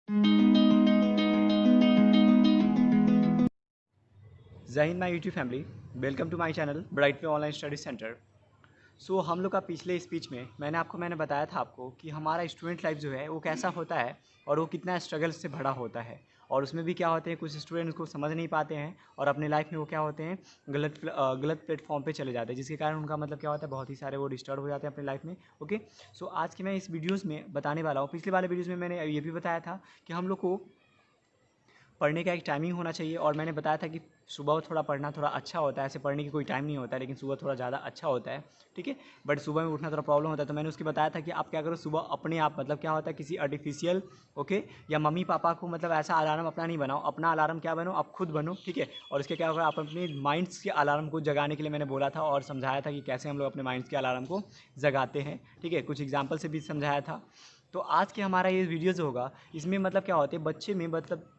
जय Hind my YouTube family. Welcome to my channel bright पे online study centre. So हम लोग का पिछले स्पीच में मैंने बताया था आपको कि हमारा स्टूडेंट लाइफ जो है वो कैसा होता है और वो कितना स्ट्रगल से भरा होता है। और उसमें भी क्या होते हैं, कुछ स्टूडेंट्स को समझ नहीं पाते हैं और अपने लाइफ में वो क्या होते हैं, गलत प्लेटफॉर्म पे चले जाते हैं, जिसके कारण उनका मतलब क्या होता है, बहुत ही सारे वो डिस्टर्ब हो जाते हैं अपनी लाइफ में। ओके, सो आज के मैं इस वीडियोज़ में बताने वाला हूँ। पिछले वाले वीडियोज़ में मैंने ये भी बताया था कि हम लोग को पढ़ने का एक टाइमिंग होना चाहिए। और मैंने बताया था कि सुबह थोड़ा पढ़ना थोड़ा अच्छा होता है। ऐसे पढ़ने की कोई टाइम नहीं होता है, लेकिन सुबह थोड़ा ज़्यादा अच्छा होता है। ठीक है, बट सुबह में उठना थोड़ा प्रॉब्लम होता है। तो मैंने उसकी बताया था कि आप क्या करो, सुबह अपने आप मतलब क्या होता है, किसी आर्टिफिशियल ओके या मम्मी पापा को मतलब ऐसा अलार्म अपना नहीं बनाओ, अपना अलार्म क्या बनो, आप खुद बनो। ठीक है, और इसके क्या होगा, आप अपने माइंड्स के अलार्म को जगाने के लिए मैंने बोला था और समझाया था कि कैसे हम लोग अपने माइंड्स के अलार्म को जगाते हैं। ठीक है, कुछ एग्जाम्पल से भी समझाया था। तो आज के हमारा ये वीडियो जो होगा, इसमें मतलब क्या होते हैं, बच्चे में मतलब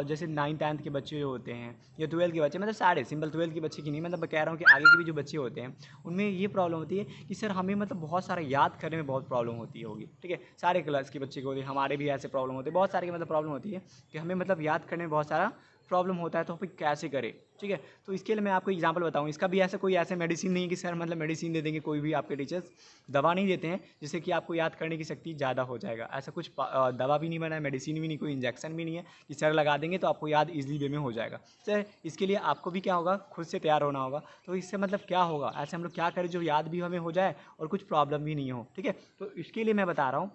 जैसे 9th-10th के बच्चे जो होते हैं या 12th के बच्चे, मतलब सारे सिंपल 12th के बच्चे की नहीं, मतलब मैं कह रहा हूँ कि आगे के भी जो बच्चे होते हैं उनमें ये प्रॉब्लम होती है कि सर हमें मतलब बहुत सारा याद करने में बहुत प्रॉब्लम होती होगी। ठीक है, सारे क्लास के बच्चे को होती है, हमारे भी ऐसे प्रॉब्लम होते हैं, बहुत सारे की मतलब प्रॉब्लम होती है कि हमें मतलब याद करने में बहुत सारा प्रॉब्लम होता है। तो फिर कैसे करें? ठीक है, तो इसके लिए मैं आपको एग्जांपल बताऊँ। इसका भी ऐसा कोई ऐसे मेडिसिन नहीं है कि सर मतलब मेडिसिन दे देंगे, कोई भी आपके टीचर्स दवा नहीं देते हैं जिससे कि आपको याद करने की शक्ति ज़्यादा हो जाएगा। ऐसा कुछ दवा भी नहीं बना है, मेडिसिन भी नहीं, कोई इंजेक्शन भी नहीं है कि सर लगा देंगे तो आपको याद ईजिली वे में हो जाएगा। सर इसके लिए आपको भी क्या होगा, खुद से तैयार होना होगा। तो इससे मतलब क्या होगा, ऐसे हम लोग क्या करें जो याद भी हमें हो जाए और कुछ प्रॉब्लम भी नहीं हो। ठीक है, तो इसके लिए मैं बता रहा हूँ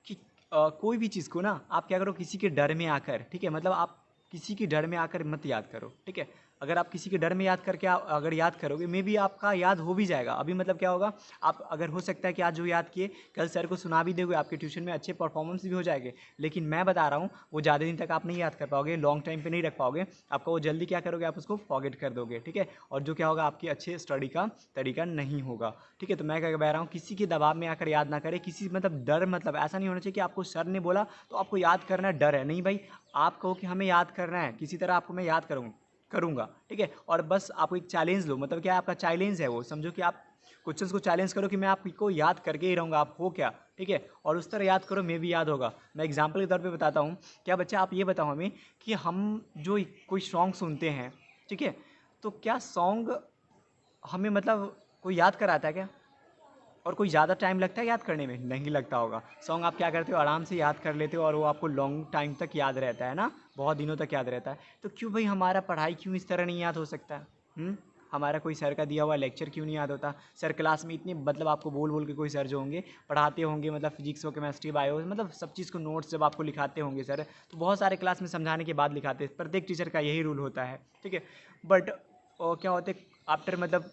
कि कोई भी चीज़ को ना आप क्या करो, किसी के डर में आकर, ठीक है, मतलब आप किसी के डर में आकर मत याद करो। ठीक है, अगर आप किसी के डर में याद करके आप अगर याद करोगे, मे बी आपका याद हो भी जाएगा। अभी मतलब क्या होगा, आप अगर हो सकता है कि आज जो याद किए कल सर को सुना भी दोगे, आपके ट्यूशन में अच्छे परफॉर्मेंस भी हो जाएंगे। लेकिन मैं बता रहा हूँ वो ज़्यादा दिन तक आप नहीं याद कर पाओगे, लॉन्ग टाइम पे नहीं रख पाओगे। आपका वो जल्दी क्या करोगे, आप उसको फॉरगेट कर दोगे। ठीक है, और जो क्या होगा, आपकी अच्छे स्टडी का तरीका नहीं होगा। ठीक है, तो मैं क्या कह रहा हूँ, किसी के दबाव में आकर याद ना करें। किसी मतलब डर, मतलब ऐसा नहीं होना चाहिए कि आपको सर ने बोला तो आपको याद करना है, डर है। नहीं भाई, आप कहो कि हमें याद करना है, किसी तरह आपको मैं याद करूँगा। ठीक है, और बस आपको एक चैलेंज लो, मतलब क्या है, आपका चैलेंज है वो, समझो कि आप क्वेश्चंस को चैलेंज करो कि मैं आपको याद करके ही रहूँगा, आप हो क्या। ठीक है, और उस तरह याद करो, मैं भी याद होगा। मैं एग्जाम्पल के तौर पे बताता हूँ। क्या बच्चा, आप ये बताओ हमें कि हम जो कोई सॉन्ग सुनते हैं, ठीक है, तो क्या सॉन्ग हमें मतलब कोई याद कराता है क्या? और कोई ज़्यादा टाइम लगता है याद करने में? नहीं लगता होगा। सॉन्ग आप क्या करते हो, आराम से याद कर लेते हो और वो आपको लॉन्ग टाइम तक याद रहता है ना, बहुत दिनों तक याद रहता है। तो क्यों भाई हमारा पढ़ाई क्यों इस तरह नहीं याद हो सकता है? हमारा कोई सर का दिया हुआ लेक्चर क्यों नहीं याद होता? सर क्लास में इतने मतलब आपको बोल बोल के, कोई सर जो होंगे पढ़ाते होंगे, मतलब फिजिक्स हो, केमिस्ट्री, बायो, मतलब सब चीज़ को नोट्स जब आपको लिखाते होंगे सर, तो बहुत सारे क्लास में समझाने के बाद लिखाते हैं। प्रत्येक टीचर का यही रूल होता है। ठीक है, बट क्या होते, आफ्टर मतलब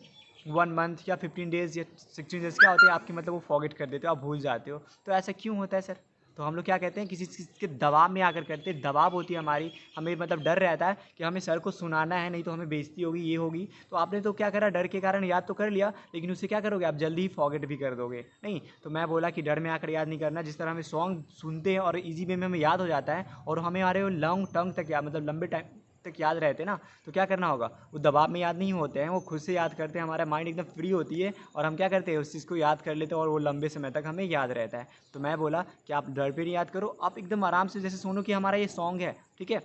1 मंथ या 15 डेज़ या 16 डेज़ क्या होते हैं आपकी, मतलब वो फॉरगेट कर देते हो, आप भूल जाते हो। तो ऐसा क्यों होता है सर? तो हम लोग क्या कहते हैं, किसी चीज़ के दबाव में आकर करते हैं। दबाव होती है हमारी, हमें मतलब डर रहता है कि हमें सर को सुनाना है, नहीं तो हमें बेइज्जती होगी, ये होगी। तो आपने तो क्या करा, डर के कारण याद तो कर लिया, लेकिन उससे क्या करोगे, आप जल्दी ही फॉरगेट भी कर दोगे। नहीं, तो मैं बोला कि डर में आकर याद नहीं करना। जिस तरह हमें सॉन्ग सुनते हैं और ईजी वे में हमें याद हो जाता है और हमें हमारे वो लॉन्ग टर्म तक याद, मतलब लंबे टाइम तक याद रहते हैं ना, तो क्या करना होगा, वो दबाव में याद नहीं होते हैं, वो खुद से याद करते हैं। हमारा माइंड एकदम फ्री होती है और हम क्या करते हैं, उस चीज़ को याद कर लेते हैं और वो लंबे समय तक हमें याद रहता है। तो मैं बोला कि आप डर पे नहीं याद करो, आप एकदम आराम से जैसे सुनो कि हमारा ये सॉन्ग है, ठीक है,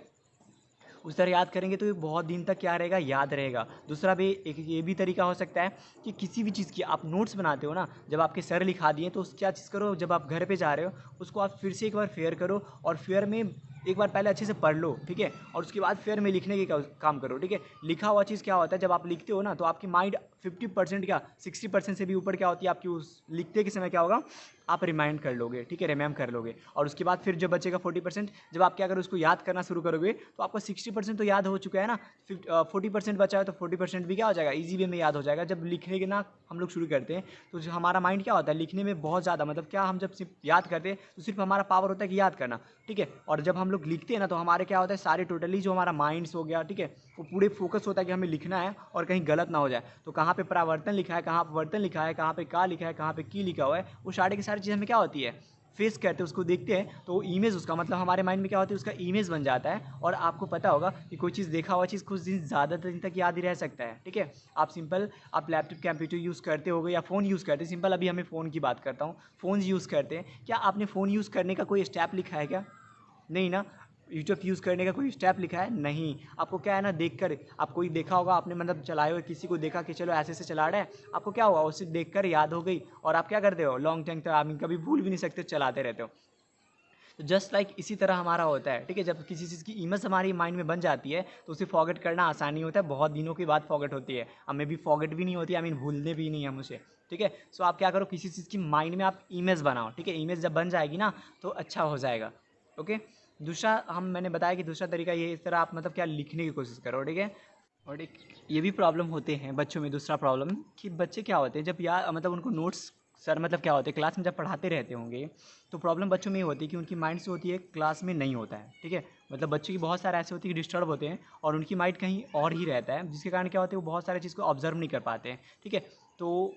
उस तरह याद करेंगे तो ये बहुत दिन तक क्या रहेगा, याद रहेगा। दूसरा भी एक ये भी तरीका हो सकता है कि किसी भी चीज़ की आप नोट्स बनाते हो ना, जब आपके सर लिखा दिए तो उस क्या चीज़ करो, जब आप घर पे जा रहे हो उसको आप फिर से एक बार फेयर करो और फेयर में एक बार पहले अच्छे से पढ़ लो। ठीक है, और उसके बाद फेयर में लिखने के काम करो। ठीक है, लिखा हुआ चीज़ क्या होता है, जब आप लिखते हो ना तो आपकी माइंड 50% क्या 60% से भी ऊपर क्या होती है आपकी, उस लिखते के समय क्या होगा, आप रिमाइंड कर लोगे। ठीक है, रिमेम कर लोगे। और उसके बाद फिर जो बचेगा 40%, जब आप क्या करो, उसको याद करना शुरू करोगे तो आपको 60% तो याद हो चुका है ना, 40% बचा है तो 40% भी क्या हो जाएगा, ईजी वे में याद हो जाएगा। जब लिखने के ना हम लोग शुरू करते हैं तो जो हमारा माइंड क्या होता है, लिखने में बहुत ज़्यादा, मतलब क्या, हम जब सिर्फ याद करते हैं तो सिर्फ हमारा पावर होता है कि याद करना। ठीक है, और जब हम लोग लिखते हैं ना तो हमारे क्या होता है, सारे टोटली जो हमारा माइंड्स हो गया, ठीक है, वो पूरे फोकस होता है कि हमें लिखना है और कहीं गलत ना हो जाए। तो कहाँ पे परावर्तन लिखा है, कहाँ वर्तन लिखा है, कहाँ पे का लिखा है, कहाँ पे की लिखा हुआ है, वो सारे की सारी चीज़ हमें क्या होती है, फेस करते हैं, उसको देखते हैं तो इमेज उसका, मतलब हमारे माइंड में क्या होती है, उसका इमेज बन जाता है। और आपको पता होगा कि कोई चीज़ देखा हुआ चीज़ कुछ दिन ज़्यादा दिन तक याद ही रह सकता है। ठीक है, आप सिंपल आप लैपटॉप कंप्यूटर यूज़ करते होगे या फ़ोन यूज़ करते हैं, सिंपल अभी हमें फ़ोन की बात करता हूँ, फ़ोन यूज़ करते हैं, क्या आपने फ़ोन यूज़ करने का कोई स्टेप लिखा है क्या? नहीं ना। यूट्यूब यूज़ करने का कोई स्टेप लिखा है नहीं। आपको क्या है ना, देख कर आप कोई देखा होगा आपने, मतलब चलाए हुए किसी को देखा कि चलो ऐसे ऐसे चला रहा है, आपको क्या हुआ उसे देख कर याद हो गई और आप क्या करते हो लॉन्ग टाइम तक, आप कभी भूल भी नहीं सकते, चलाते रहते हो। तो जस्ट लाइक इसी तरह हमारा होता है, ठीक है। जब किसी चीज़ की इमेज हमारी माइंड में बन जाती है तो उसे फॉरगेट करना आसानी होता है, बहुत दिनों के बाद फॉरगेट होती है, हमें भी फॉरगेट भी नहीं होती, आई मीन भूलने भी नहीं हम उसे, ठीक है। सो आप क्या करो, किसी चीज़ की माइंड में आप इमेज बनाओ, ठीक है। इमेज जब बन जाएगी ना तो अच्छा हो जाएगा, ओके। दूसरा मैंने बताया कि दूसरा तरीका ये, इस तरह आप मतलब क्या लिखने की कोशिश करो, ठीक है। और एक ये भी प्रॉब्लम होते हैं बच्चों में, दूसरा प्रॉब्लम कि बच्चे क्या होते हैं जब यार मतलब उनको नोट्स, सर मतलब क्या होते हैं क्लास में जब पढ़ाते रहते होंगे, तो प्रॉब्लम बच्चों में ये होती है कि उनकी माइंड से होती है क्लास में नहीं होता है, ठीक है। मतलब बच्चे की बहुत सारे ऐसे होते हैं कि डिस्टर्ब होते हैं और उनकी माइंड कहीं और ही रहता है, जिसके कारण क्या होता है वो बहुत सारे चीज़ को ऑब्जर्व नहीं कर पाते हैं, ठीक है। तो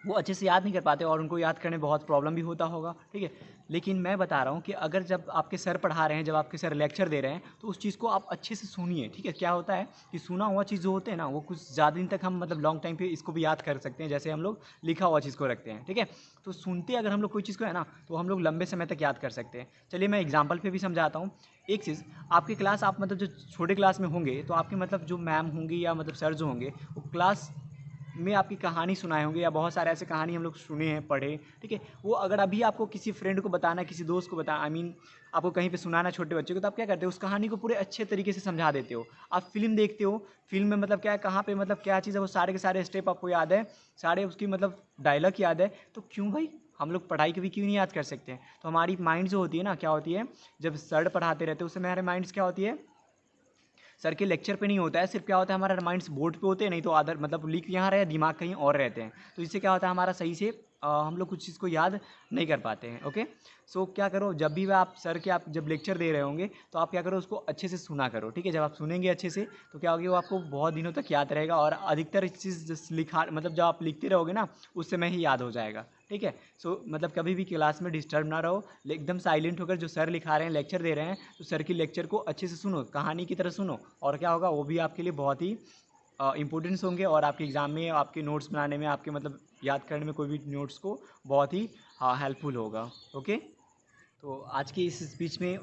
वो अच्छे से याद नहीं कर पाते और उनको याद करने में बहुत प्रॉब्लम भी होता होगा, ठीक है। लेकिन मैं बता रहा हूँ कि अगर जब आपके सर पढ़ा रहे हैं, जब आपके सर लेक्चर दे रहे हैं, तो उस चीज़ को आप अच्छे से सुनिए, ठीक है। क्या होता है कि सुना हुआ चीज़ जो होते हैं ना, वो कुछ ज़्यादा दिन तक हम मतलब लॉन्ग टाइम पे इसको भी याद कर सकते हैं, जैसे हम लोग लिखा हुआ चीज़ को रखते हैं, ठीक है। तो सुनते अगर हम लोग कोई चीज़ को है ना, तो हम लोग लंबे समय तक याद कर सकते हैं। चलिए मैं एग्जाम्पल पे भी समझाता हूँ। एक चीज़, आपकी क्लास आप मतलब जो छोटे क्लास में होंगे, तो आपके मतलब जो मैम होंगी या मतलब सर जो होंगे, वो क्लास में आपकी कहानी सुनाए होंगे या बहुत सारे ऐसे कहानी हम लोग सुने हैं, पढ़े, ठीक है। वो अगर अभी आपको किसी फ्रेंड को बताना है, किसी दोस्त को बताना, आई मीन आपको कहीं पे सुनाना है छोटे बच्चे को, तो आप क्या करते हो, उस कहानी को पूरे अच्छे तरीके से समझा देते हो। आप फिल्म देखते हो, फिल्म में मतलब क्या है, कहाँ पे मतलब क्या चीज़ है, वो सारे के सारे स्टेप आपको याद है, सारे उसकी मतलब डायलॉग याद है, तो क्यों भाई हम लोग पढ़ाई कभी क्यों नहीं याद कर सकते हैं। तो हमारी माइंड जो होती है ना, क्या होती है, जब सर पढ़ाते रहते हैं उस समय हमारे माइंड्स क्या होती है, सर के लेक्चर पे नहीं होता है, सिर्फ क्या होता है हमारा माइंड्स बोर्ड पे होते हैं, नहीं तो अदर मतलब लिख यहाँ रहे, दिमाग कहीं और रहते हैं। तो इससे क्या होता है हमारा सही से हम लोग कुछ चीज़ को याद नहीं कर पाते हैं, ओके। सो क्या करो, जब भी आप सर के आप जब लेक्चर दे रहे होंगे, तो आप क्या करो, उसको अच्छे से सुना करो, ठीक है। जब आप सुनेंगे अच्छे से, तो क्या होगी, वो आपको बहुत दिनों तक याद रहेगा और अधिकतर चीज़ लिखा मतलब जब आप लिखते रहोगे ना, उस समय ही याद हो जाएगा, ठीक है। सो मतलब कभी भी क्लास में डिस्टर्ब ना रहो, एकदम साइलेंट होकर जो सर लिखा रहे हैं, लेक्चर दे रहे हैं, तो सर की लेक्चर को अच्छे से सुनो, कहानी की तरह सुनो, और क्या होगा, वो भी आपके लिए बहुत ही इंपॉर्टेंट्स होंगे और आपके एग्ज़ाम में, आपके नोट्स बनाने में, आपके मतलब याद करने में, कोई भी नोट्स को बहुत ही हेल्पफुल होगा, ओके। तो आज की इस स्पीच में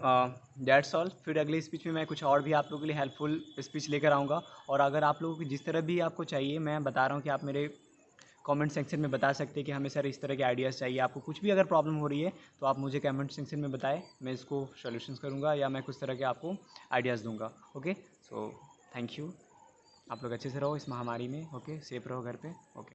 दैट्स ऑल। फिर अगले स्पीच में मैं कुछ और भी आप लोगों के लिए हेल्पफुल स्पीच लेकर आऊँगा। और अगर आप लोगों को जिस तरह भी आपको चाहिए, मैं बता रहा हूँ कि आप मेरे कमेंट सेक्शन में बता सकते हैं कि हमें सर इस तरह के आइडियाज़ चाहिए। आपको कुछ भी अगर प्रॉब्लम हो रही है तो आप मुझे कमेंट सेक्शन में बताएं, मैं इसको सॉल्यूशंस करूँगा या मैं कुछ तरह के आपको आइडियाज़ दूंगा, ओके। So thank you. आप लोग अच्छे से रहो इस महामारी में, ओके। सेफ रहो घर पे, ओके।